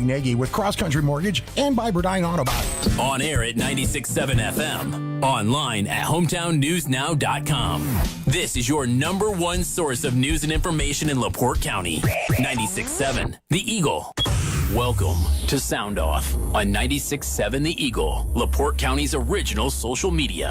Nagy with Cross Country Mortgage and by Burdine Auto Body. On air at 96.7 FM. Online at hometownnewsnow.com. This is your number one source of news and information in LaPorte County. 96.7 The Eagle. Welcome to Sound Off on 96.7 The Eagle, LaPorte County's original social media.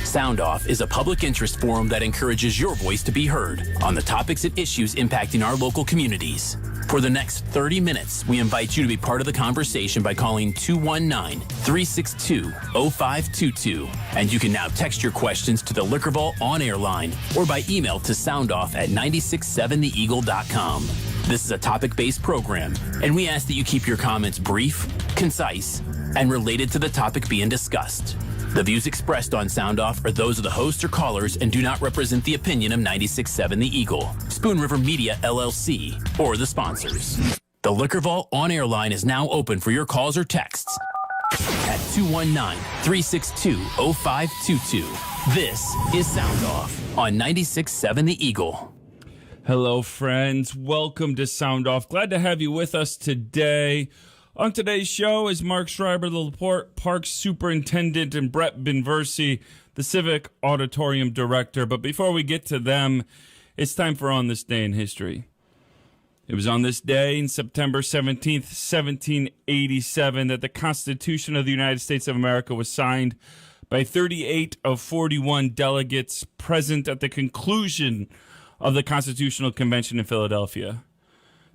Sound Off is a public interest forum that encourages your voice to be heard on the topics and issues impacting our local communities. For the next 30 minutes, we invite you to be part of the conversation by calling 219-362-0522. And you can now text your questions to the Liquor Vault on-air line or by email to soundoff@967theeagle.com. This is a topic-based program, and we ask that you keep your comments brief, concise, and related to the topic being discussed. The views expressed on Sound Off are those of the hosts or callers and do not represent the opinion of 96.7 The Eagle, Spoon River Media, LLC, or the sponsors. The Liquor Vault on-air line is now open for your calls or texts at 219-362-0522. This is Sound Off on 96.7 The Eagle. Hello, friends. Welcome to Sound Off. Glad to have you with us today. On today's show is Mark Schreiber, the LaPorte Parks Superintendent, and Brett Binversie, the Civic Auditorium Director. But before we get to them, it's time for On This Day in History. It was on this day, in September 17th, 1787, that the Constitution of the United States of America was signed by 38 of 41 delegates present at the conclusion of the Constitutional Convention in Philadelphia.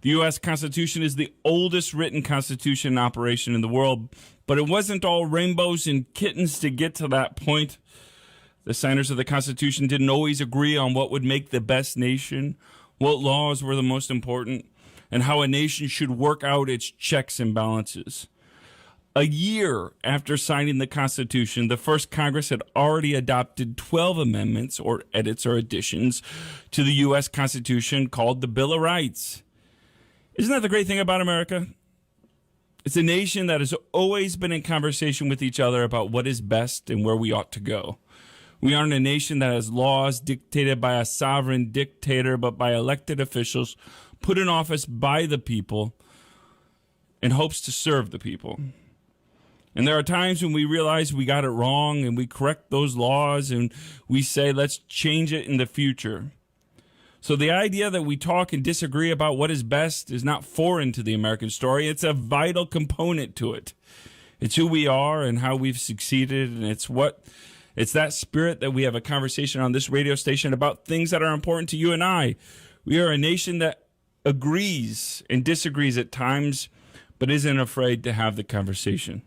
The U.S. Constitution is the oldest written constitution in operation in the world, but it wasn't all rainbows and kittens to get to that point. The signers of the Constitution didn't always agree on what would make the best nation, what laws were the most important, and how a nation should work out its checks and balances. A year after signing the Constitution, the first Congress had already adopted 12 amendments or edits or additions to the U.S. Constitution called the Bill of Rights. Isn't that the great thing about America? It's a nation that has always been in conversation with each other about what is best and where we ought to go. We aren't a nation that has laws dictated by a sovereign dictator, but by elected officials put in office by the people in hopes to serve the people. And there are times when we realize we got it wrong and we correct those laws and we say, let's change it in the future. So the idea that we talk and disagree about what is best is not foreign to the American story. It's a vital component to it. It's who we are and how we've succeeded, and it's that spirit that we have a conversation on this radio station about things that are important to you and I. We are a nation that agrees and disagrees at times, but isn't afraid to have the conversation.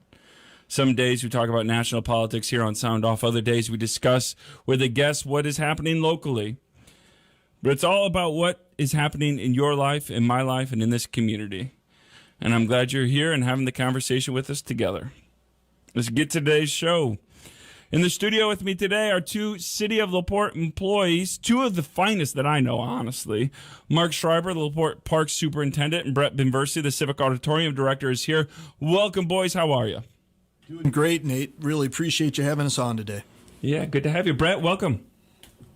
Some days we talk about national politics here on Sound Off. Other days we discuss with a guest what is happening locally. But it's all about what is happening in your life, in my life, and in this community. And I'm glad you're here and having the conversation with us together. Let's get to today's show. In the studio with me today are two City of LaPorte employees, two of the finest that I know, honestly. Mark Schreiber, the LaPorte Parks Superintendent, and Brett Binversie, the Civic Auditorium Director, is here. Welcome, boys. How are you? Doing great, Nate. Really appreciate you having us on today. Yeah, good to have you. Brett, welcome.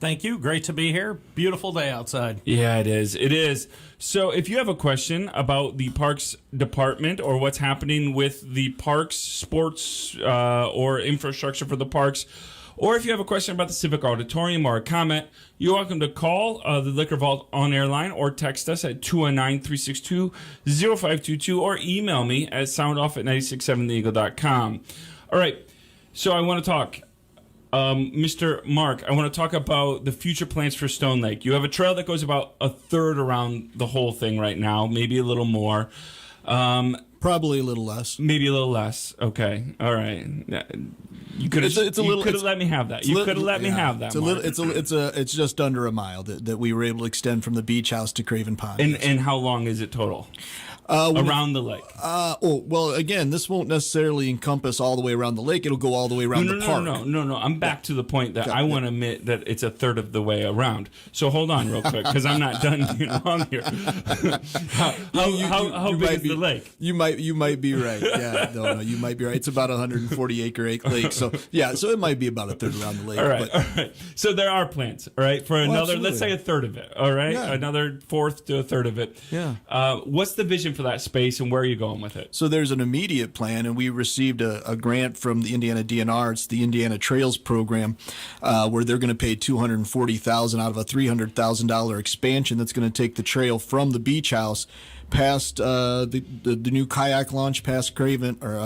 Thank you. Great to be here. Beautiful day outside. Yeah, it is. It is. So if you have a question about the Parks Department or what's happening with the parks, sports, or infrastructure for the parks, or if you have a question about the Civic Auditorium or a comment, you're welcome to call the Liquor Vault on-air line or text us at 219-362-0522 or email me at soundoff@967theeagle.com. All right. So I want to talk. Mr. Mark, I want to talk about the future plans for Stone Lake. You have a trail that goes about a third around the whole thing right now, maybe a little more. Probably a little less. Maybe a little less. Okay. All right. You could have let me have that. You could have let me have that. It's just under a mile that we were able to extend from the beach house to Craven Pond. And how long is it total? Around the lake. Well, again, this won't necessarily encompass all the way around the lake. It'll go all the way around the park. No. I'm back to the point that I want to admit that it's a third of the way around. So hold on real quick, because I'm not done being wrong here. How big is the lake? You might be right. Yeah, no, you might be right. It's about a 140-acre lake. So it might be about a third around the lake. All right. So there are plans, all right, for another, absolutely. Let's say a third of it, all right? Yeah. Another fourth to a third of it. Yeah. What's the vision for that space, and where are you going with it? So there's an immediate plan, and we received a grant from the Indiana DNR. It's the Indiana Trails Program, where they're going to pay $240,000 out of a $300,000 expansion that's going to take the trail from the beach house past the new kayak launch, past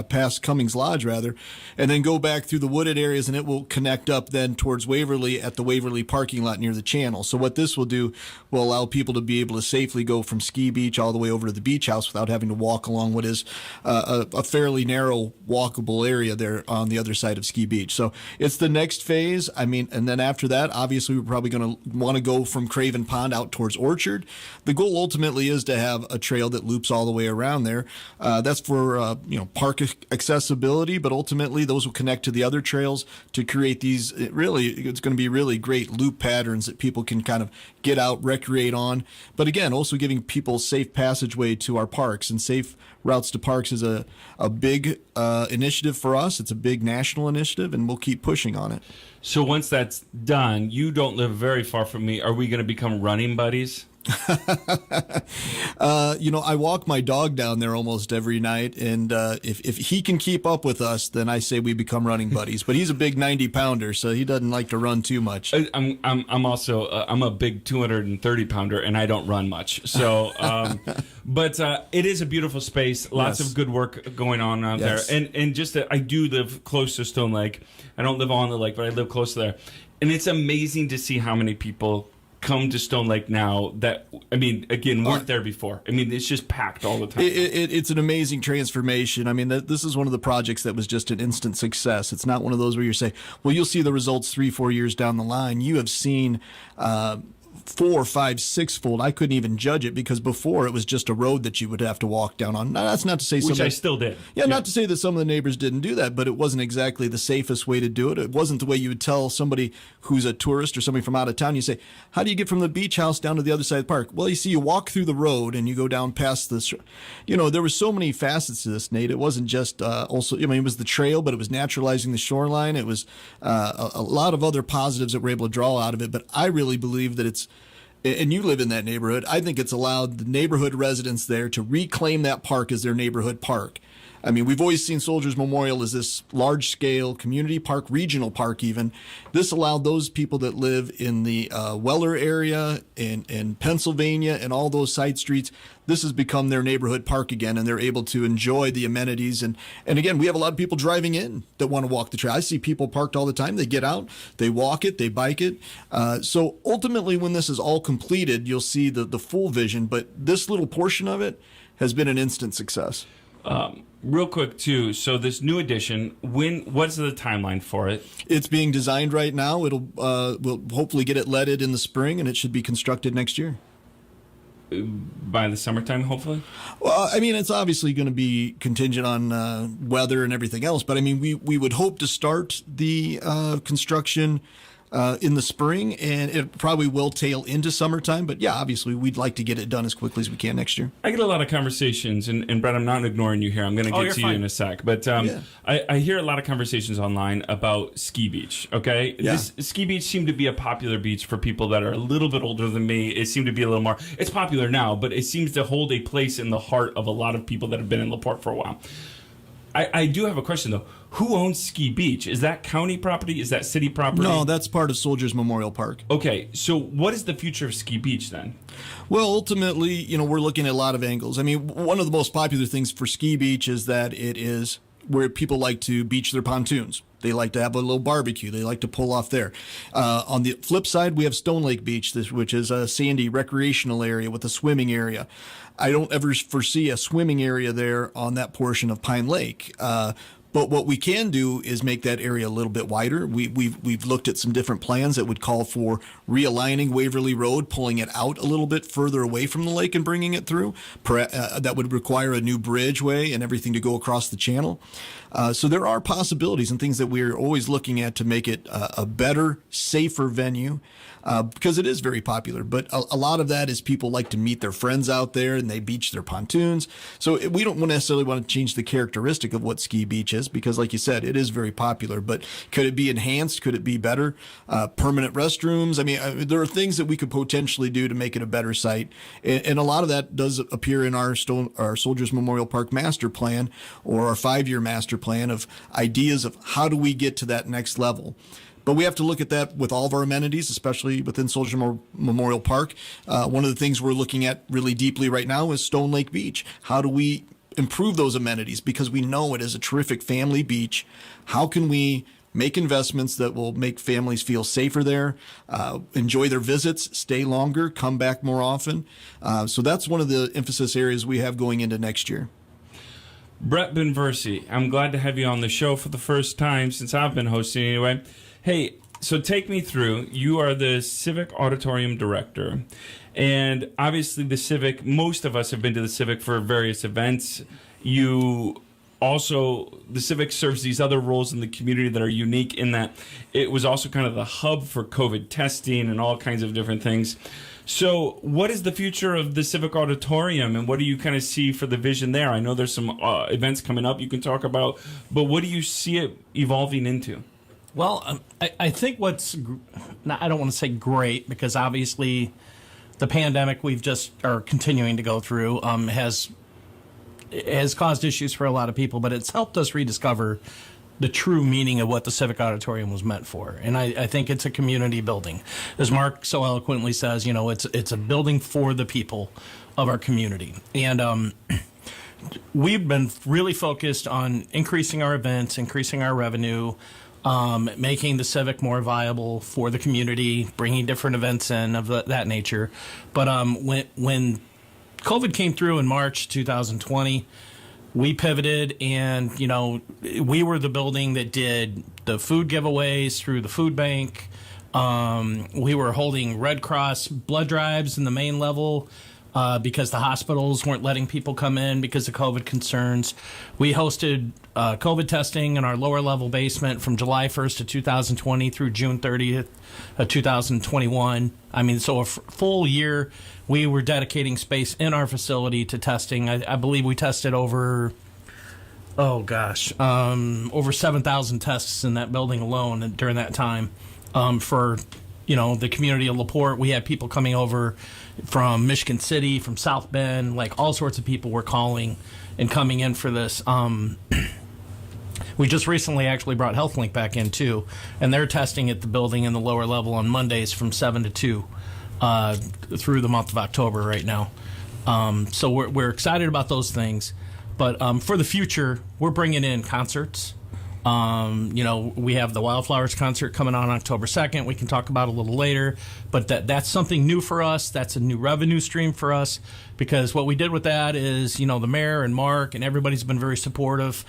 past Cummings Lodge rather, and then go back through the wooded areas, and it will connect up then towards Waverly at the Waverly parking lot near the channel. So what this will do will allow people to be able to safely go from Ski Beach all the way over to the beach house without having to walk along what is a fairly narrow walkable area there on the other side of Ski Beach. So it's the next phase. I mean, and then after that, obviously we're probably going to want to go from Craven Pond out towards Orchard. The goal ultimately is to have a trail that loops all the way around there. That's for park accessibility, but ultimately those will connect to the other trails to create these. It's going to be really great loop patterns that people can kind of get out, recreate on. But again, also giving people safe passageway to our parks, and safe routes to parks is a big initiative for us. It's a big national initiative, and we'll keep pushing on it. So once that's done, you don't live very far from me. Are we going to become running buddies? I walk my dog down there almost every night, and if he can keep up with us, then I say we become running buddies. But he's a big 90-pounder, so he doesn't like to run too much. I'm also I'm a big 230-pounder, and I don't run much. So, but it is a beautiful space. Lots of good work going on out there, and just that I do live close to Stone Lake. I don't live on the lake, but I live close to there, and it's amazing to see how many people come to Stone Lake now that, I mean, again, weren't there before. I mean, it's just packed all the time. It's an amazing transformation. I mean, this is one of the projects that was just an instant success. It's not one of those where you say, well, you'll see the results 3-4 years down the line. You have seen 4, 5, 6-fold. I couldn't even judge it, because before it was just a road that you would have to walk down on. Now, that's not to say which I still did. Yeah, not to say that some of the neighbors didn't do that, but it wasn't exactly the safest way to do it. It wasn't the way you would tell somebody who's a tourist or somebody from out of town. You say, how do you get from the beach house down to the other side of the park? Well, you see, you walk through the road and you go down past this. There were so many facets to this, Nate. It wasn't just it was the trail, but it was naturalizing the shoreline. It was a lot of other positives that we're able to draw out of it. But I really believe that it's, and you live in that neighborhood, I think it's allowed the neighborhood residents there to reclaim that park as their neighborhood park. I mean, we've always seen Soldiers Memorial as this large-scale community park, regional park even. This allowed those people that live in the Weller area in Pennsylvania and all those side streets, this has become their neighborhood park again, and they're able to enjoy the amenities. And again, we have a lot of people driving in that want to walk the trail. I see people parked all the time. They get out, they walk it, they bike it. So ultimately, when this is all completed, you'll see the full vision. But this little portion of it has been an instant success. Real quick, too. So this new edition, what's the timeline for it? It's being designed right now. We'll hopefully get it leaded in the spring, and it should be constructed next year. By the summertime, hopefully? Well, I mean, it's obviously going to be contingent on weather and everything else. But, I mean, we would hope to start the construction in the spring, and it probably will tail into summertime. But yeah, obviously, we'd like to get it done as quickly as we can next year. I get a lot of conversations, and Brett, I'm not ignoring you here. I'm going to get to you in a sec. But I hear a lot of conversations online about Ski Beach, okay? Yeah. This Ski Beach seemed to be a popular beach for people that are a little bit older than me. It seemed to be a little more, it's popular now, but it seems to hold a place in the heart of a lot of people that have been in LaPorte for a while. I do have a question, though. Who owns Ski Beach? Is that county property? Is that city property? No, that's part of Soldiers Memorial Park. Okay, so what is the future of Ski Beach then? Well, ultimately, we're looking at a lot of angles. I mean, one of the most popular things for Ski Beach is that it is where people like to beach their pontoons. They like to have a little barbecue. They like to pull off there. On the flip side, we have Stone Lake Beach, which is a sandy recreational area with a swimming area. I don't ever foresee a swimming area there on that portion of Pine Lake. But what we can do is make that area a little bit wider. We've looked at some different plans that would call for realigning Waverly Road, pulling it out a little bit further away from the lake and bringing it through. That would require a new bridgeway and everything to go across the channel. So there are possibilities and things that we're always looking at to make it a better, safer venue. Because it is very popular, but a lot of that is people like to meet their friends out there and they beach their pontoons. So we don't necessarily want to change the characteristic of what Ski Beach is. is, because like you said, it is very popular, but could it be enhanced? Could it be better? Permanent restrooms. I mean, there are things that we could potentially do to make it a better site. And a lot of that does appear in our Soldiers Memorial Park master plan, or our 5-year master plan of ideas of how do we get to that next level. But we have to look at that with all of our amenities, especially within Soldier Memorial Park. One of the things we're looking at really deeply right now is Stone Lake Beach. How do we improve those amenities? Because we know it is a terrific family beach. How can we make investments that will make families feel safer there, enjoy their visits, stay longer, come back more often? So that's one of the emphasis areas we have going into next year. Brett Binversie, I'm glad to have you on the show for the first time since I've been hosting anyway. Hey, so take me through. You are the Civic Auditorium Director. And obviously the Civic, most of us have been to the Civic for various events. The Civic serves these other roles in the community that are unique in that it was also kind of the hub for COVID testing and all kinds of different things. So what is the future of the Civic Auditorium, and what do you kind of see for the vision there? I know there's some events coming up you can talk about, but what do you see it evolving into? Well, I think I don't want to say great, because obviously the pandemic we've just are continuing to go through has caused issues for a lot of people, but it's helped us rediscover the true meaning of what the Civic Auditorium was meant for. And I think it's a community building. As Mark so eloquently says, it's a building for the people of our community. And we've been really focused on increasing our events, increasing our revenue, making the Civic more viable for the community, bringing different events in of that nature. But when COVID came through in March 2020, we pivoted, and we were the building that did the food giveaways through the food bank. We were holding Red Cross blood drives in the main level because the hospitals weren't letting people come in because of COVID concerns. We hosted COVID testing in our lower level basement from July 1st of 2020 through June 30th of 2021. I mean, so a full year we were dedicating space in our facility to testing. I believe we tested over 7,000 tests in that building alone during that time. For the community of LaPorte, we had people coming over from Michigan City, from South Bend, like all sorts of people were calling and coming in for this. We just recently actually brought HealthLink back in too, and they're testing at the building in the lower level on Mondays from 7 to 2 through the month of October right now. So we're excited about those things. But for the future, we're bringing in concerts. We have the Wildflowers concert coming on October 2nd. We can talk about it a little later. But that's something new for us. That's a new revenue stream for us, because what we did with that is, the mayor and Mark and everybody's been very supportive.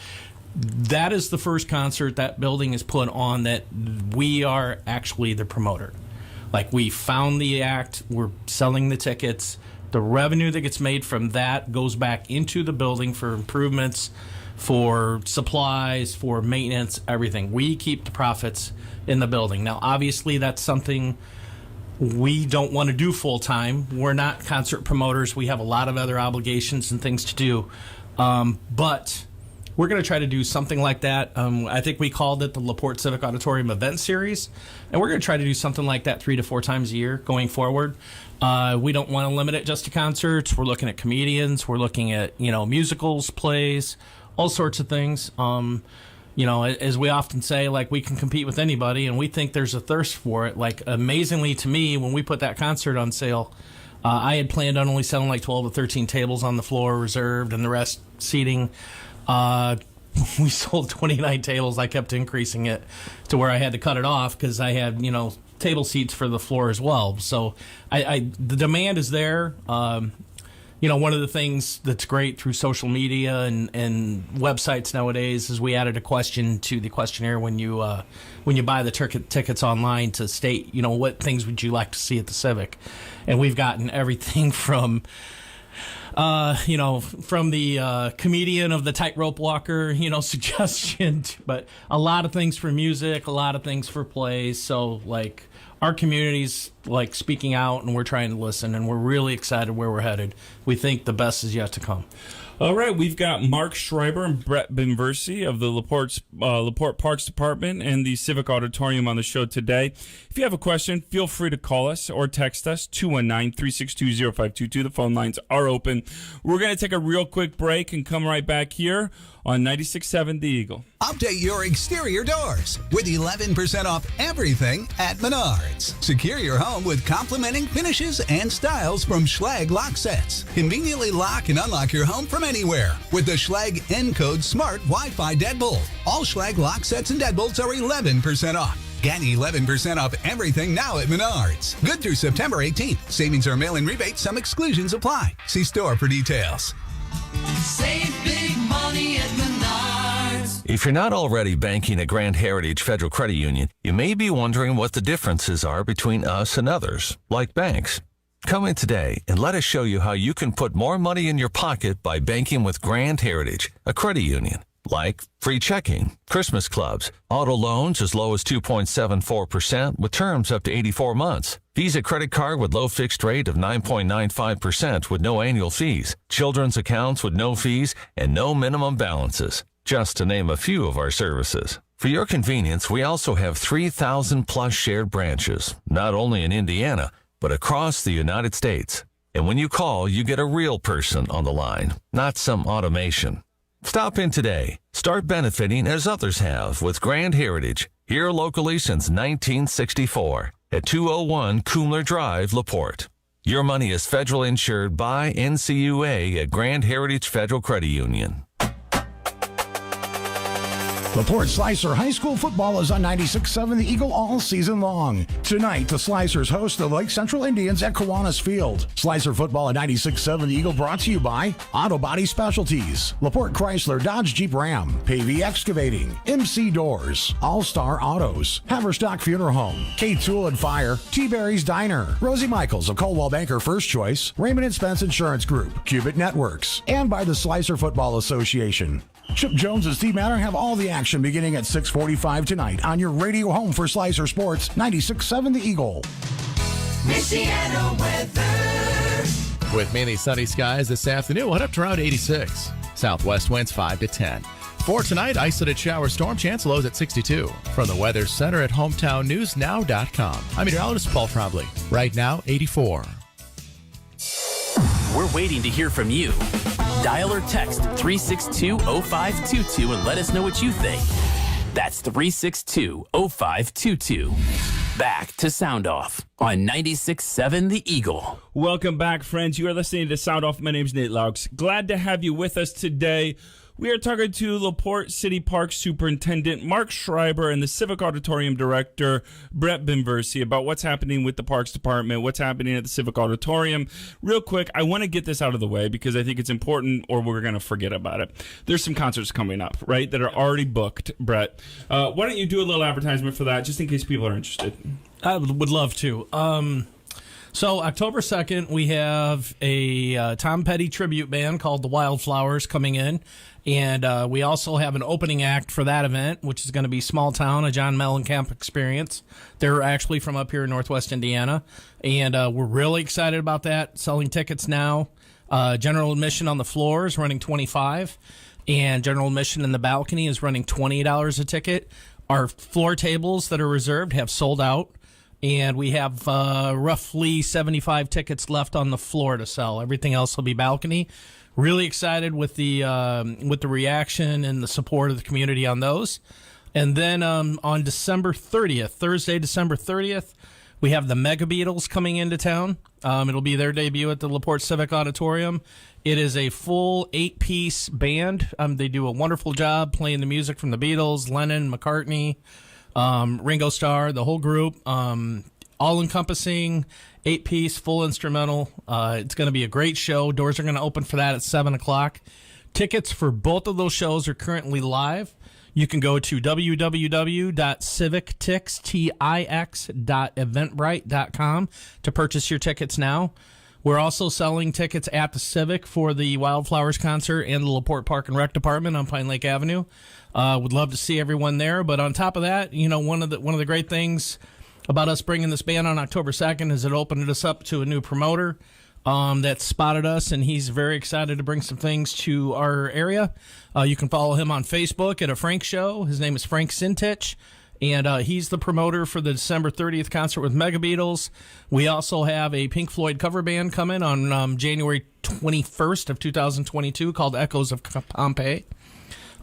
That is the first concert that building is put on that we are actually the promoter. Like, we found the act, we're selling the tickets. The revenue that gets made from that goes back into the building for improvements, for supplies, for maintenance, everything. We keep the profits in the building. Now, obviously, that's something we don't want to do full time. We're not concert promoters. We have a lot of other obligations and things to do. But we're going to try to do something like that. I think we called it the LaPorte Civic Auditorium Event Series, and we're going to try to do something like that 3 to 4 times a year going forward. We don't want to limit it just to concerts. We're looking at comedians. We're looking at, musicals, plays, all sorts of things. As we often say, like, we can compete with anybody, and we think there's a thirst for it. Like, amazingly to me, when we put that concert on sale, I had planned on only selling like 12 to 13 tables on the floor reserved and the rest seating. We sold 29 tables. I kept increasing it to where I had to cut it off because I had, table seats for the floor as well. So the demand is there. One of the things that's great through social media and websites nowadays is we added a question to the questionnaire when you buy the tickets online to state, what things would you like to see at the Civic? And we've gotten everything from the comedian of the tightrope walker, suggestion, but a lot of things for music, a lot of things for plays. So, like, our community's like speaking out, and we're trying to listen, and we're really excited where we're headed. We think the best is yet to come. All right, we've got Mark Schreiber and Brett Binversie of the LaPorte Parks Department and the Civic Auditorium on the show today. If you have a question, feel free to call us or text us, 219-362-0522. The phone lines are open. We're going to take a real quick break and come right back here on 96.7 The Eagle. Update your exterior doors with 11% off everything at Menards. Secure your home with complimenting finishes and styles from Schlage lock sets. Conveniently lock and unlock your home from anywhere with the Schlage Encode Smart Wi-Fi Deadbolt. All Schlage lock sets and deadbolts are 11% off. Get 11% off everything now at Menards. Good through September 18th. Savings are mail-in rebate. Some exclusions apply. See store for details. Save big money at Menards. If you're not already banking at Grand Heritage Federal Credit Union, you may be wondering what the differences are between us and others, like banks. Come in today and let us show you how you can put more money in your pocket by banking with Grand Heritage, a credit union. Like free checking, Christmas clubs, auto loans as low as 2.74% with terms up to 84 months. Visa credit card with low fixed rate of 9.95% with no annual fees. Children's accounts with no fees and no minimum balances, just to name a few of our services. For your convenience, we also have 3,000 plus shared branches, not only in Indiana, but across the United States. And when you call, you get a real person on the line, not some automation. Stop in today. Start benefiting as others have with Grand Heritage, here locally since 1964 at 201 Kumler Drive, LaPorte. Your money is federally insured by NCUA at Grand Heritage Federal Credit Union. LaPorte Slicer High School football is on 96.7 The Eagle all season long. Tonight, the Slicers host the Lake Central Indians at Kiwanis Field. Slicer football at 96.7 The Eagle brought to you by Auto Body Specialties, LaPorte Chrysler Dodge Jeep Ram, Pavey Excavating, MC Doors, All-Star Autos, Haverstock Funeral Home, K Tool and Fire, T-Berry's Diner, Rosie Michaels of Coldwell Banker First Choice, Raymond and Spence Insurance Group, Cubit Networks, and by the Slicer Football Association. Chip Jones and Steve Manor have all the action beginning at 6:45 tonight on your radio home for Slicer Sports, 96.7 The Eagle. Michiana weather. With mainly sunny skies this afternoon, we'll head up to around 86. Southwest winds 5 to 10. For tonight, isolated shower storm chance lows at 62. From the Weather Center at HometownNewsNow.com. I'm meteorologist Paul Trombley. Right now, 84. We're waiting to hear from you. Dial or text 362-0522 and let us know what you think. That's 362-0522. Back to Sound Off on 96.7 The Eagle. Welcome back, friends. You are listening to Sound Off. My name's Nate Laux. Glad to have you with us today. We are talking to LaPorte City Park Superintendent Mark Schreiber and the Civic Auditorium Director Brett Binversie about what's happening with the Parks Department, what's happening at the Civic Auditorium. Real quick, I want to get this out of the way because I think it's important or we're going to forget about it. There's some concerts coming up, right, that are already booked, Brett. Why don't you do a little advertisement for that just in case people are interested? I would love to. So October 2nd, we have a Tom Petty tribute band called the Wildflowers coming in. And we also have an opening act for that event, which is going to be Small Town, a John Mellencamp experience. They're actually from up here in Northwest Indiana. And we're really excited about that. Selling tickets now. General admission on the floor is running $25. And general admission in the balcony is running $28 a ticket. Our floor tables that are reserved have sold out. And we have roughly 75 tickets left on the floor to sell. Everything else will be balcony. Really excited with the reaction and the support of the community on those. And then on December 30th, Thursday, December 30th, we have the Mega Beatles coming into town. It'll be their debut at the LaPorte Civic Auditorium. It is a full 8-piece band. They do a wonderful job playing the music from the Beatles, Lennon, McCartney, Ringo Starr, the whole group. All-encompassing, 8-piece, full instrumental. It's going to be a great show. Doors are going to open for that at 7 o'clock. Tickets for both of those shows are currently live. You can go to www.civictix.eventbrite.com to purchase your tickets now. We're also selling tickets at the Civic for the Wildflowers concert and the LaPorte Park and Rec Department on Pine Lake Avenue. Would love to see everyone there. But on top of that, one of the great things about us bringing this band on October 2nd is it opened us up to a new promoter that spotted us, and he's very excited to bring some things to our area. You can follow him on Facebook at A Frank Show. His name is Frank Sintich, and he's the promoter for the December 30th concert with Mega Beatles. We also have a Pink Floyd cover band coming on January 21st of 2022 called Echoes of Pompeii.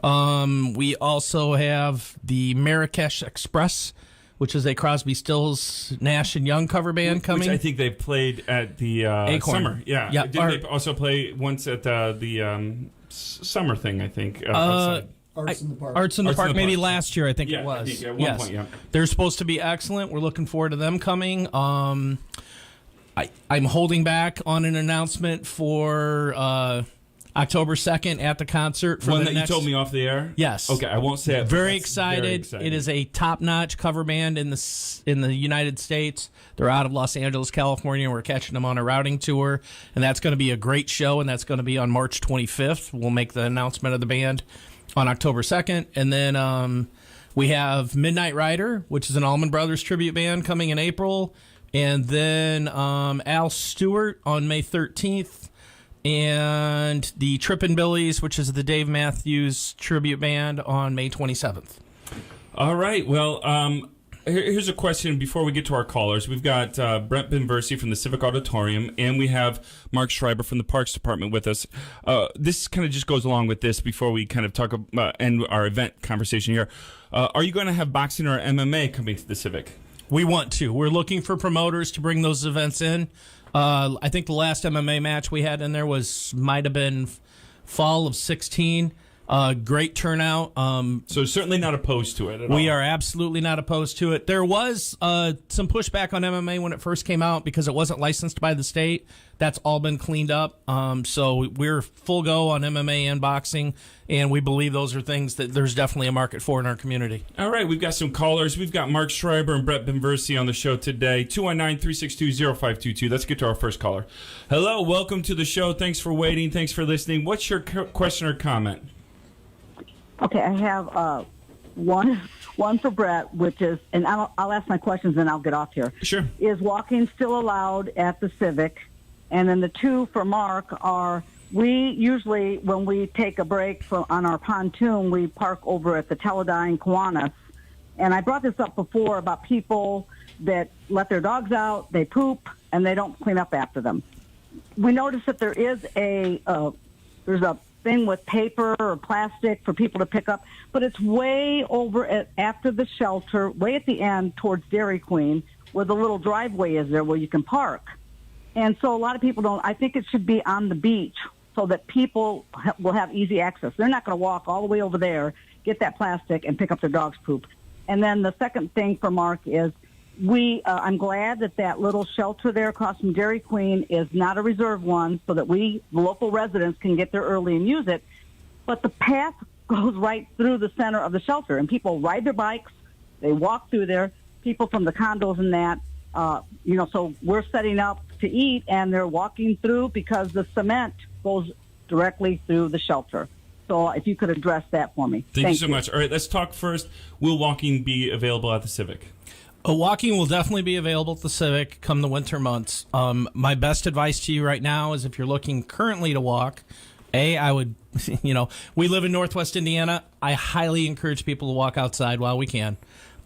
We also have the Marrakesh Express, which is a Crosby, Stills, Nash and Young cover band coming. Which I think they played at the Acorn. summer. Yeah. Yeah. Didn't they also play once at the summer thing, I think? Outside? Arts in the Park. Arts in the Arts in Park, the maybe Park. last year, I think Yeah, it was. I think at one yes. point, yeah. They're supposed to be excellent. We're looking forward to them coming. I'm holding back on an announcement for October 2nd at the concert. For One the that next... you told me off the air? Yes. Okay, I won't say it. but Very that's excited. Very exciting. It is a top-notch cover band in the United States. They're out of Los Angeles, California. We're catching them on a routing tour, and that's going to be a great show, and that's going to be on March 25th. We'll make the announcement of the band on October 2nd, and then we have Midnight Rider, which is an Allman Brothers tribute band, coming in April, and then Al Stewart on May 13th. And the Trippin' Billies, which is the Dave Matthews tribute band, on May 27th. All right. Well, here's a question before we get to our callers. We've got Brent Binversie from the Civic Auditorium, and we have Mark Schreiber from the Parks Department with us. This kind of just goes along with this before we kind of talk about end our event conversation here. Are you going to have boxing or MMA coming to the Civic? We want to. We're looking for promoters to bring those events in. I think the last MMA match we had in there might have been fall of 2016. Great turnout. So certainly not opposed to it at all. We are absolutely not opposed to it. There was some pushback on MMA when it first came out because it wasn't licensed by the state. That's all been cleaned up. So we're full go on MMA and boxing, and we believe those are things that there's definitely a market for in our community. All right, we've got some callers. We've got Mark Schreiber and Brett Binversie on the show today. 219-362-0522. Let's get to our first caller. Hello, welcome to the show. Thanks for waiting. Thanks for listening. What's your question or comment? Okay, I have one for Brett, which is, and I'll ask my questions and I'll get off here. Sure. Is walking still allowed at the Civic? And then the two for Mark are, we usually, when we take a break on our pontoon, we park over at the Teledyne Kiwanis. And I brought this up before about people that let their dogs out, they poop, and they don't clean up after them. We noticed that there is there's a thing with paper or plastic for people to pick up, but it's way over after the shelter, way at the end towards Dairy Queen, where the little driveway is there where you can park. And so a lot of people don't. I think it should be on the beach so that people will have easy access. They're not going to walk all the way over there, get that plastic, and pick up their dog's poop. And then the second thing for Mark is I'm glad that little shelter there across from Dairy Queen is not a reserved one so that the local residents, can get there early and use it. But the path goes right through the center of the shelter, and people ride their bikes, they walk through there, people from the condos and that, so we're setting up to eat, and they're walking through because the cement goes directly through the shelter. So if you could address that for me. Thank you so much. All right, let's talk first. Will walking be available at the Civic? Walking will definitely be available at the Civic come the winter months. My best advice to you right now is if you're looking currently to walk, I would, we live in Northwest Indiana. I highly encourage people to walk outside while we can.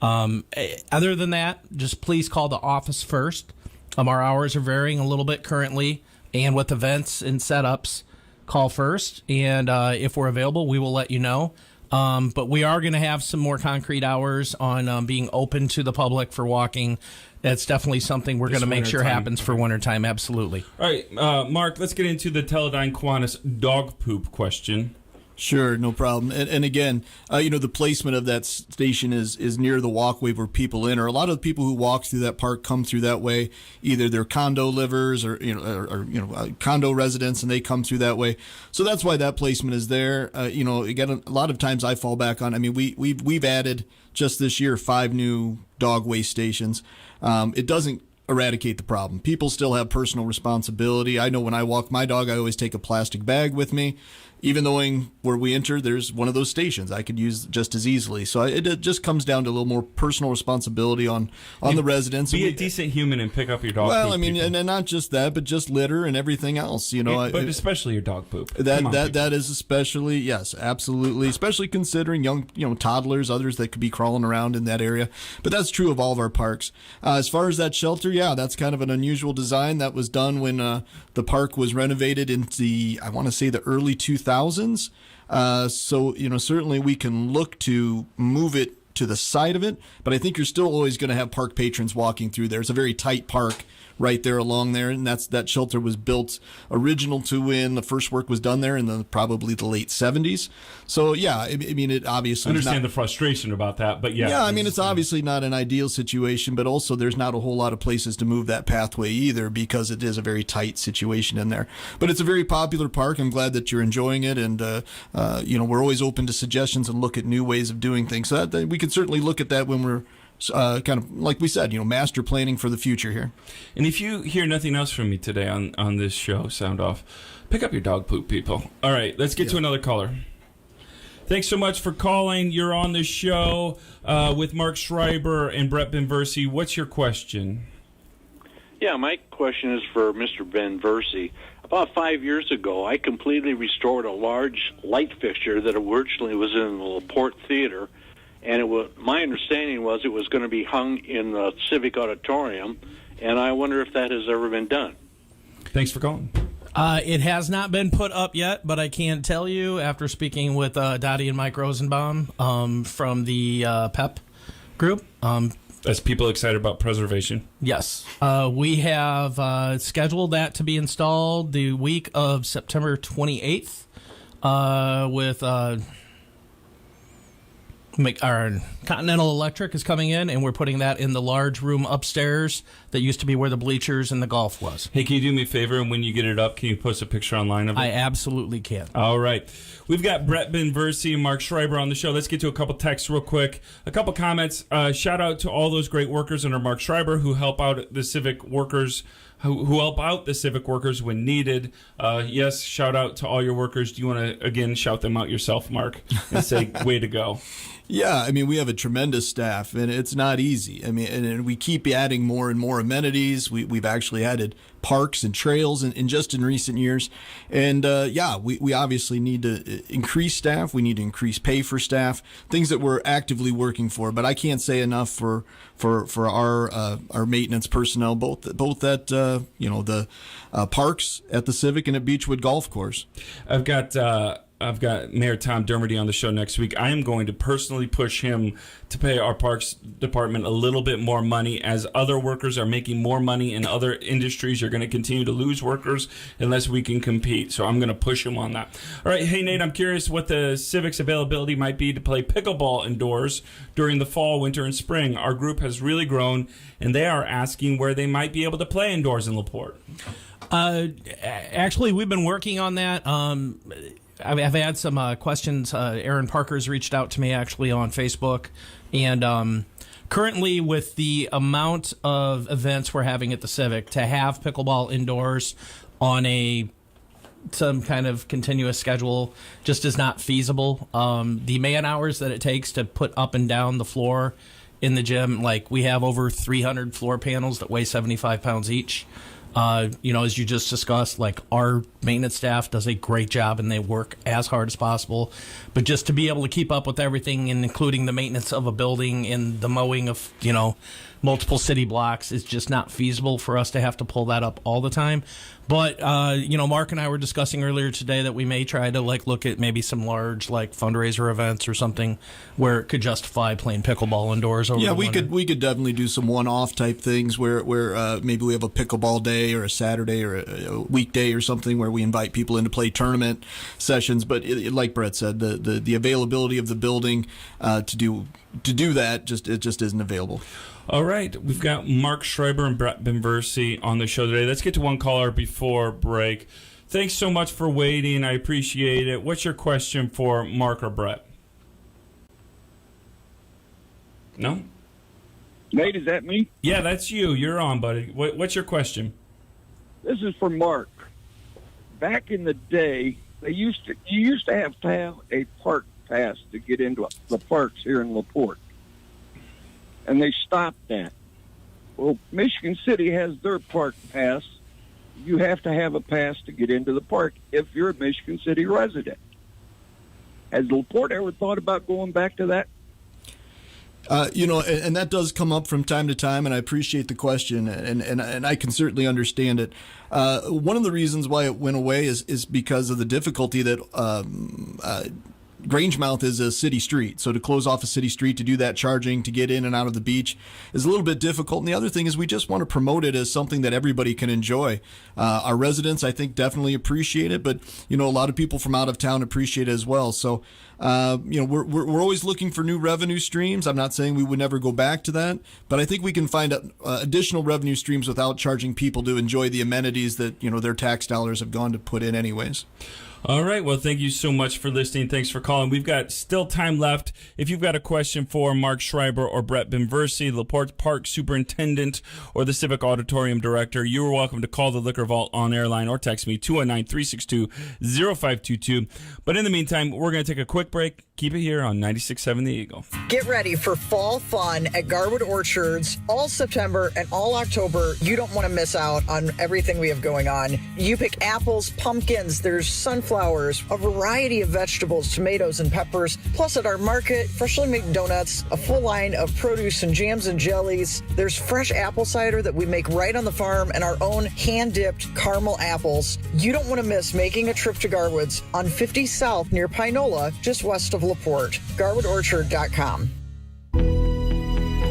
Other than that, just please call the office first. Our hours are varying a little bit currently, and with events and setups, call first. And if we're available, we will let you know. But we are going to have some more concrete hours on being open to the public for walking. That's definitely something we're going to make sure happens for wintertime. Absolutely. All right, Mark, let's get into the Teledyne Kiwanis dog poop question. Sure, no problem. And again, the placement of that station is near the walkway where people enter. A lot of the people who walk through that park come through that way. Either they're condo livers or condo residents, and they come through that way. So that's why that placement is there. Again, a lot of times I fall back on. I mean, we've added just this year 5 new dog waste stations. It doesn't eradicate the problem. People still have personal responsibility. I know when I walk my dog, I always take a plastic bag with me. Even knowing where we enter, there's one of those stations I could use just as easily. So it just comes down to a little more personal responsibility on the residents. Be a decent human and pick up your dog poop. Well, I mean, and not just that, but just litter and everything else. But especially your dog poop. That is especially, yes, absolutely, especially considering young, toddlers, others that could be crawling around in that area. But that's true of all of our parks. As far as that shelter, yeah, that's kind of an unusual design that was done when the park was renovated in I want to say the early 2000s. So, certainly we can look to move it to the side of it, but I think you're still always going to have park patrons walking through there. It's a very tight park right there along there, and that shelter was built original to when the first work was done there in probably the late 70s. So yeah, I mean, it obviously I understand the frustration about that, but yeah. Yeah, I mean, it's obviously not an ideal situation, but also there's not a whole lot of places to move that pathway either because it is a very tight situation in there. But it's a very popular park. I'm glad that you're enjoying it, and we're always open to suggestions and look at new ways of doing things. So that we can certainly look at that when we're kind of, like we said, master planning for the future here. And if you hear nothing else from me today on this show, Sound Off, pick up your dog poop, people. All right, let's get to another caller. Thanks so much for calling. You're on the show with Mark Schreiber and Brett Binversie. What's your question? Yeah, my question is for Mr. Binversie. About 5 years ago, I completely restored a large light fixture that originally was in the LaPorte Theater. And my understanding was it was going to be hung in the Civic Auditorium, and I wonder if that has ever been done. Thanks for calling. It has not been put up yet, but I can tell you, after speaking with Dottie and Mike Rosenbaum from the PEP group. As people excited about preservation. Yes. We have scheduled that to be installed the week of September 28th with... Our Continental Electric is coming in, and we're putting that in the large room upstairs that used to be where the bleachers and the golf was. Hey, can you do me a favor? And when you get it up, can you post a picture online of it? I absolutely can. All right. We've got Brett Binversie and Mark Schreiber on the show. Let's get to a couple texts real quick. A couple comments. Shout out to all those great workers under Mark Schreiber who help out the civic workers who help out the civic workers when needed. Yes, shout out to all your workers. Do you want to, again, shout them out yourself, Mark, and say, way to go? Yeah, I mean, we have a tremendous staff, and it's not easy. I mean, and we keep adding more and more amenities. We've actually added parks and trails in just in recent years. And, we obviously need to increase staff. We need to increase pay for staff, things that we're actively working for. But I can't say enough for our maintenance personnel, both at, the parks, at the Civic, and at Beechwood Golf Course. I've got Mayor Tom Dermody on the show next week. I am going to personally push him to pay our Parks Department a little bit more money. As other workers are making more money in other industries, you're going to continue to lose workers unless we can compete. So I'm going to push him on that. All right. Hey, Nate, I'm curious what the Civic's availability might be to play pickleball indoors during the fall, winter, and spring. Our group has really grown, and they are asking where they might be able to play indoors in LaPorte. Actually, we've been working on that. I've had some questions. Aaron Parker's reached out to me actually on Facebook, and currently with the amount of events we're having at the Civic, to have pickleball indoors on some kind of continuous schedule just is not feasible. The man hours that it takes to put up and down the floor in the gym, like we have over 300 floor panels that weigh 75 pounds each. As you just discussed, like our maintenance staff does a great job and they work as hard as possible. But just to be able to keep up with everything, and including the maintenance of a building and the mowing of, multiple city blocks, is just not feasible for us to have to pull that up all the time. But, Mark and I were discussing earlier today that we may try to look at maybe some large fundraiser events or something where it could justify playing pickleball indoors. Over we could definitely do some one-off type things where maybe we have a pickleball day or a Saturday or a weekday or something where we invite people in to play tournament sessions. But like Brett said, the availability of the building to do that just isn't available. All right, we've got Mark Schreiber and Brett Binversie on the show today. Let's get to one caller before break. Thanks so much for waiting. I appreciate it. What's your question for Mark or Brett? No? Nate, is that me? Yeah, that's you. You're on, buddy. What's your question? This is for Mark. Back in the day, you used to have a park pass to get into the parks here in LaPorte, and they stopped that. Well, Michigan City has their park pass. You have to have a pass to get into the park if you're a Michigan City resident. Has LaPorte ever thought about going back to that? And that does come up from time to time, and I appreciate the question, and I can certainly understand it. One of the reasons why it went away is because of the difficulty that Grangemouth is a city street. So to close off a city street, to do that charging, to get in and out of the beach is a little bit difficult. And the other thing is we just want to promote it as something that everybody can enjoy. Our residents, I think, definitely appreciate it, but, a lot of people from out of town appreciate it as well. So, we're always looking for new revenue streams. I'm not saying we would never go back to that, but I think we can find additional revenue streams without charging people to enjoy the amenities that, their tax dollars have gone to put in anyways. All right. Well, thank you so much for listening. Thanks for calling. We've got still time left. If you've got a question for Mark Schreiber or Brett Binversie, LaPorte Park Superintendent, or the Civic Auditorium Director, you are welcome to call the Liquor Vault on-air line or text me 219-362-0522. But in the meantime, we're going to take a quick break. Keep it here on 96.7 The Eagle. Get ready for fall fun at Garwood Orchards all September and all October. You don't want to miss out on everything we have going on. You pick apples, pumpkins, there's sunflowers, a variety of vegetables, tomatoes, and peppers. Plus at our market, freshly made donuts, a full line of produce and jams and jellies. There's fresh apple cider that we make right on the farm and our own hand-dipped caramel apples. You don't want to miss making a trip to Garwood's on 50 South near Pinola, just west of LaPorte. GarwoodOrchard.com.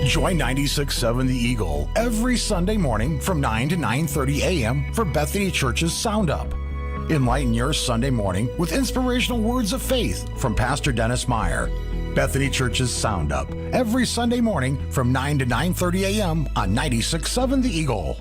Join 96.7 The Eagle every Sunday morning from 9 to 9:30 a.m. for Bethany Church's Sound Up. Enlighten your Sunday morning with inspirational words of faith from Pastor Dennis Meyer. Bethany Church's Sound Up every Sunday morning from 9 to 9:30 a.m. on 96.7 The Eagle.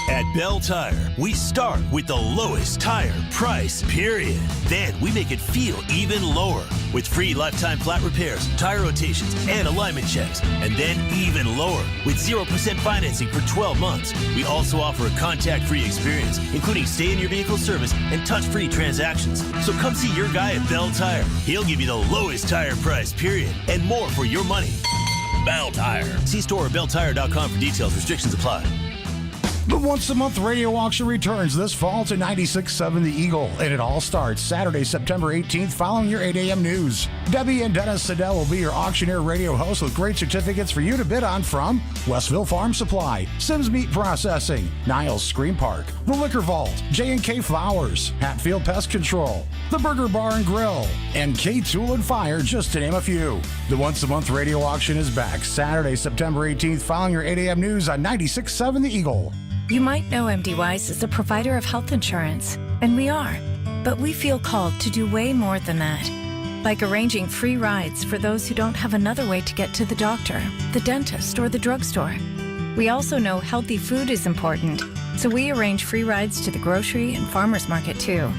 At Bell Tire, we start with the lowest tire price, period. Then we make it feel even lower with free lifetime flat repairs, tire rotations, and alignment checks. And then even lower with 0% financing for 12 months. We also offer a contact-free experience, including stay-in-your-vehicle service and touch-free transactions. So come see your guy at Bell Tire. He'll give you the lowest tire price, period, and more for your money. Bell Tire. See store or belltire.com for details. Restrictions apply. The once-a-month radio auction returns this fall to 96.7 The Eagle, and it all starts Saturday, September 18th, following your 8 a.m. news. Debbie and Dennis Siddell will be your auctioneer radio hosts with great certificates for you to bid on from Westville Farm Supply, Sims Meat Processing, Niles Screen Park, The Liquor Vault, J&K Flowers, Hatfield Pest Control, The Burger Bar and Grill, and K Tool and Fire, just to name a few. The once-a-month radio auction is back Saturday, September 18th, following your 8 a.m. news on 96.7 The Eagle. You might know MD Wise is a provider of health insurance, and we are. But we feel called to do way more than that. Like arranging free rides for those who don't have another way to get to the doctor, the dentist, or the drugstore. We also know healthy food is important, so we arrange free rides to the grocery and farmer's market too.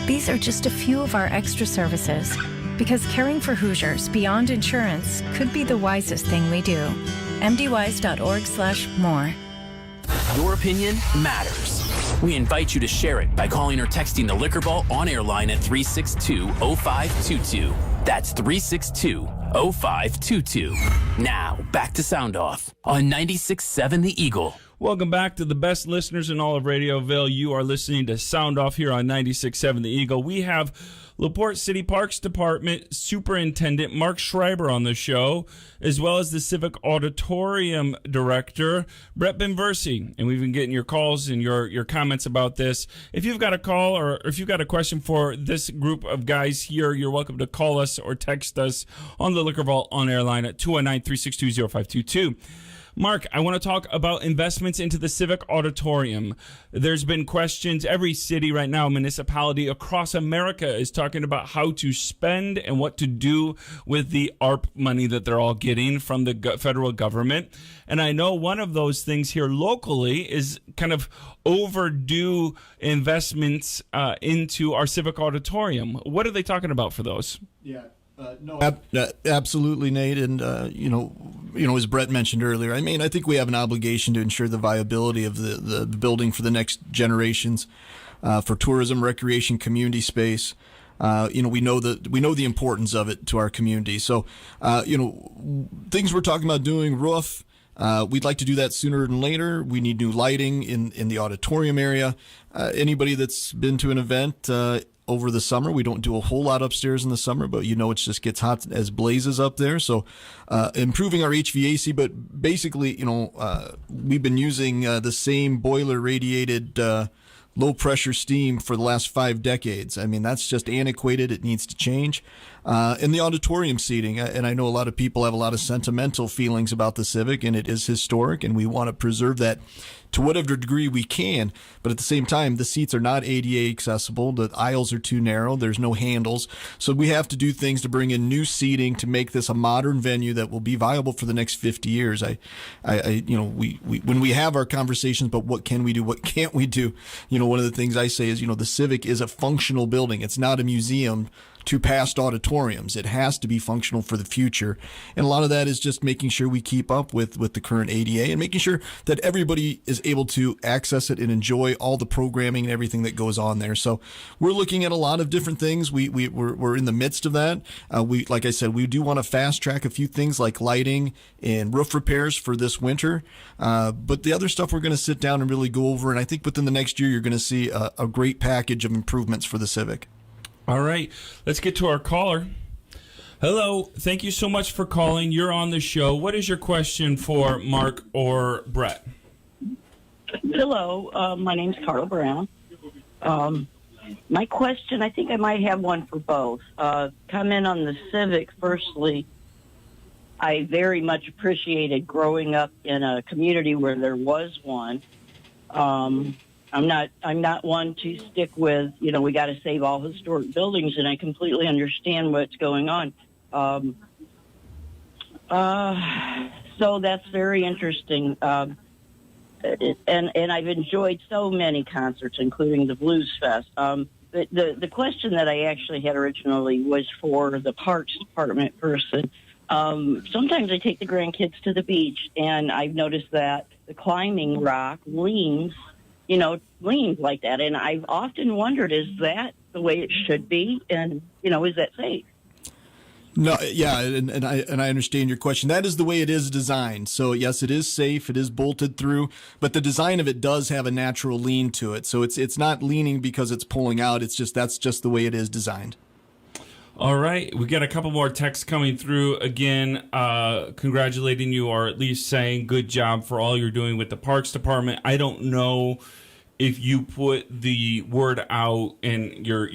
These are just a few of our extra services, because caring for Hoosiers beyond insurance could be the wisest thing we do. mdwise.org/more. Your opinion matters. We invite you to share it by calling or texting the Liquor Vault on-air line at 362-0522. That's 362-0522. Now, back to Sound Off on 96.7 The Eagle. Welcome back to the best listeners in all of Radioville. You are listening to Sound Off here on 96.7 The Eagle. We have LaPorte City Parks Department Superintendent Mark Schreiber on the show, as well as the Civic Auditorium Director, Brett Binversie. And we've been getting your calls and your comments about this. If you've got a call or if you've got a question for this group of guys here, you're welcome to call us or text us on the Liquor Vault on-air line at 219-362-0522. Mark, I want to talk about investments into the Civic Auditorium. There's been questions. Every city right now, municipality across America is talking about how to spend and what to do with the ARP money that they're all getting from the federal government. And I know one of those things here locally is kind of overdue investments into our Civic Auditorium. What are they talking about for those? Yeah. Absolutely, Nate, and as Brett mentioned earlier, I mean, I think we have an obligation to ensure the viability of the building for the next generations, for tourism, recreation, community space. We know the importance of it to our community. So, things we're talking about doing, roof. We'd like to do that sooner than later. We need new lighting in the auditorium area. Anybody that's been to an event over the summer, we don't do a whole lot upstairs in the summer, but it just gets hot as blazes up there. So improving our HVAC, but basically, we've been using the same boiler radiated low pressure steam for the last 5 decades. I mean, that's just antiquated. It needs to change. In the auditorium seating, and I know a lot of people have a lot of sentimental feelings about the Civic, and it is historic, and we want to preserve that to whatever degree we can. But at the same time, the seats are not ADA accessible. The aisles are too narrow. There's no handles. So we have to do things to bring in new seating to make this a modern venue that will be viable for the next 50 years. When we have our conversations about what can we do, what can't we do, one of the things I say is, the Civic is a functional building. It's not a museum to past auditoriums. It has to be functional for the future. And a lot of that is just making sure we keep up with the current ADA and making sure that everybody is able to access it and enjoy all the programming and everything that goes on there. So we're looking at a lot of different things. We're in the midst of that. Like I said, we do want to fast track a few things like lighting and roof repairs for this winter. But the other stuff we're going to sit down and really go over. And I think within the next year, you're going to see a great package of improvements for the Civic. All right, let's get to our caller. Hello, thank you so much for calling. You're on the show. What is your question for Mark or Brett? Hello, my name's Carla Brown. My question, I think I might have one for both. Comment on the Civic. Firstly, I very much appreciated growing up in a community where there was one. I'm not one to stick with, we got to save all historic buildings, and I completely understand what's going on. So that's very interesting. And I've enjoyed so many concerts, including the Blues Fest. The question that I actually had originally was for the Parks Department person. Sometimes I take the grandkids to the beach, and I've noticed that the climbing rock leans like that. And I've often wondered, is that the way it should be? And, is that safe? No, yeah, and I understand your question. That is the way it is designed. So, yes, it is safe. It is bolted through. But the design of it does have a natural lean to it. So it's not leaning because it's pulling out. That's just the way it is designed. All right, we got a couple more texts coming through. Again, congratulating you, or at least saying good job for all you're doing with the Parks Department. I don't know if you put the word out and you're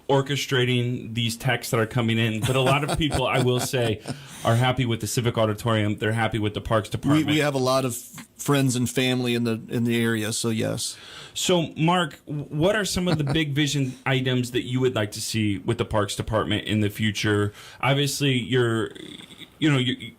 orchestrating these texts that are coming in, but a lot of people, I will say, are happy with the Civic Auditorium. They're happy with the Parks Department. We have a lot of friends and family in the area, so yes. So, Mark, what are some of the big vision items that you would like to see with the Parks Department in the future? Obviously,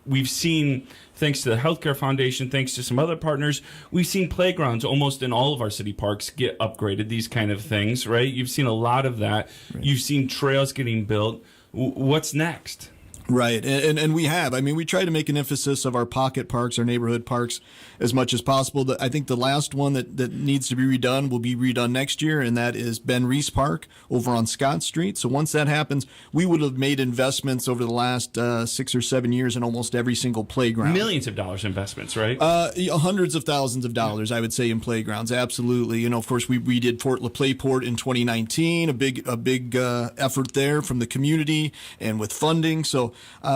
we've seen, thanks to the Healthcare Foundation, thanks to some other partners, we've seen playgrounds almost in all of our city parks get upgraded, these kind of things, right? You've seen a lot of that. Right. You've seen trails getting built. What's next? Right, and we have. I mean, we try to make an emphasis of our pocket parks, our neighborhood parks, as much as possible. I think the last one that needs to be redone will be redone next year, and that is Ben Reese Park over on Scott Street. So once that happens, we would have made investments over the last 6 or 7 years in almost every single playground. Millions of dollars investments, right? Hundreds of thousands of dollars, I would say, in playgrounds. Absolutely. Of course, we redid Fort LaPlayport in 2019, a big effort there from the community and with funding. So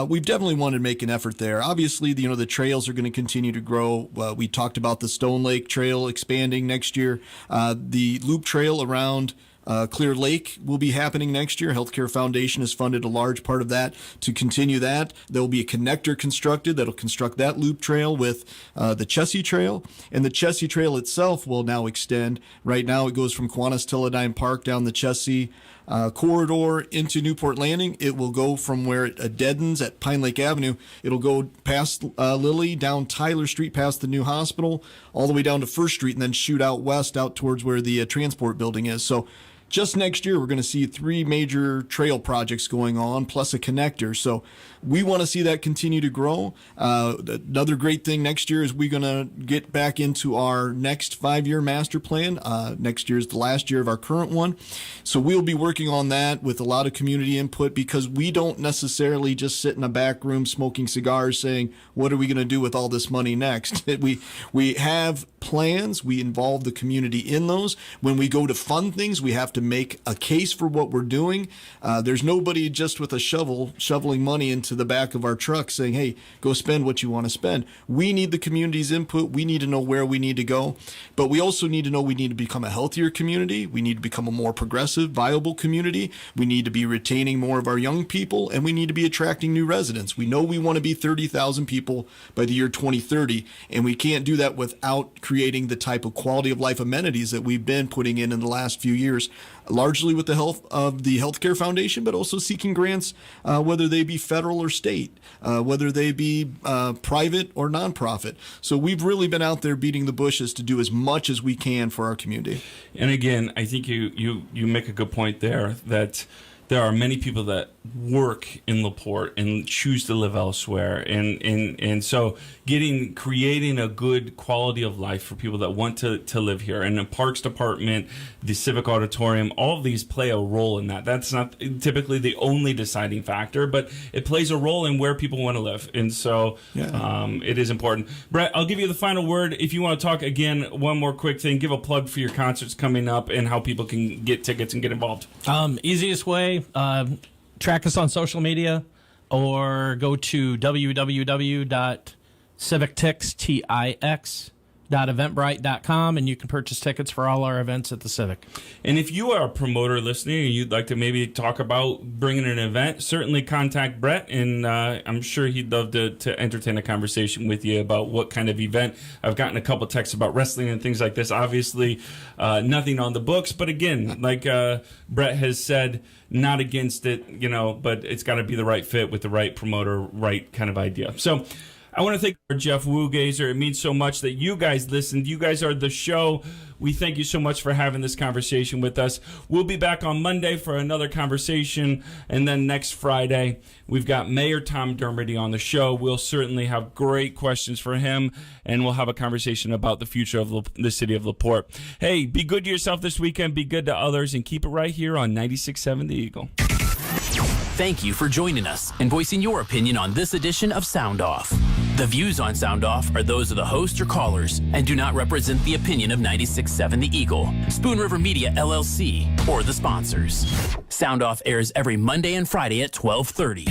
we've definitely wanted to make an effort there. Obviously, the trails are going to continue to grow. We talked about the Stone Lake Trail expanding next year. The Loop Trail around Clear Lake will be happening next year. Healthcare Foundation has funded a large part of that to continue that. There will be a connector constructed that'll construct that loop trail with the Chessie Trail. And the Chessie Trail itself will now extend. Right now it goes from Kiwanis-Teledyne Park down the Chessie corridor into Newport Landing. It will go from where it deadens at Pine Lake Avenue. It'll go past Lilly, down Tyler Street, past the new hospital, all the way down to First Street, and then shoot out west, out towards where the transport building is. So just next year, we're going to see 3 major trail projects going on, plus a connector. So we want to see that continue to grow. Another great thing next year is we're going to get back into our next 5-year master plan. Next year is the last year of our current one. So we'll be working on that with a lot of community input, because we don't necessarily just sit in a back room smoking cigars saying, what are we going to do with all this money next? We have plans. We involve the community in those. When we go to fund things, we have to make a case for what we're doing. There's nobody just with a shovel shoveling money into the back of our truck saying, hey, go spend what you want to spend. We need the community's input. We need to know where we need to go. But we also need to know we need to become a healthier community. We need to become a more progressive, viable community. We need to be retaining more of our young people, and we need to be attracting new residents. We know we want to be 30,000 people by the year 2030, and we can't do that without creating the type of quality of life amenities that we've been putting in the last few years, largely with the help of the Healthcare Foundation, but also seeking grants, whether they be federal or state, whether they be private or nonprofit. So we've really been out there beating the bushes to do as much as we can for our community. And again, I think you make a good point there, that there are many people that work in LaPorte and choose to live elsewhere, and so creating a good quality of life for people that want to live here. And the Parks Department, the Civic Auditorium, all of these play a role in that. That's not typically the only deciding factor, but it plays a role in where people want to live, and so it is important. Brett, I'll give you the final word. If you want to talk again, one more quick thing, give a plug for your concerts coming up and how people can get tickets and get involved. Easiest way, track us on social media or go to www.civictix.eventbrite.com, and you can purchase tickets for all our events at the Civic. And if you are a promoter listening and you'd like to maybe talk about bringing an event, certainly contact Brett, and I'm sure he'd love to entertain a conversation with you about what kind of event. I've gotten a couple texts about wrestling and things like this. Obviously, nothing on the books, but again, like Brett has said, not against it, but it's got to be the right fit with the right promoter, right kind of idea. So I want to thank Jeff Woogazer. It means so much that you guys listened. You guys are the show. We thank you so much for having this conversation with us. We'll be back on Monday for another conversation. And then next Friday, we've got Mayor Tom Dermody on the show. We'll certainly have great questions for him, and we'll have a conversation about the future of the city of LaPorte. Hey, be good to yourself this weekend. Be good to others, and keep it right here on 96.7 The Eagle. Thank you for joining us and voicing your opinion on this edition of Sound Off. The views on Sound Off are those of the host or callers and do not represent the opinion of 96.7 The Eagle, Spoon River Media LLC, or the sponsors. Sound Off airs every Monday and Friday at 12:30.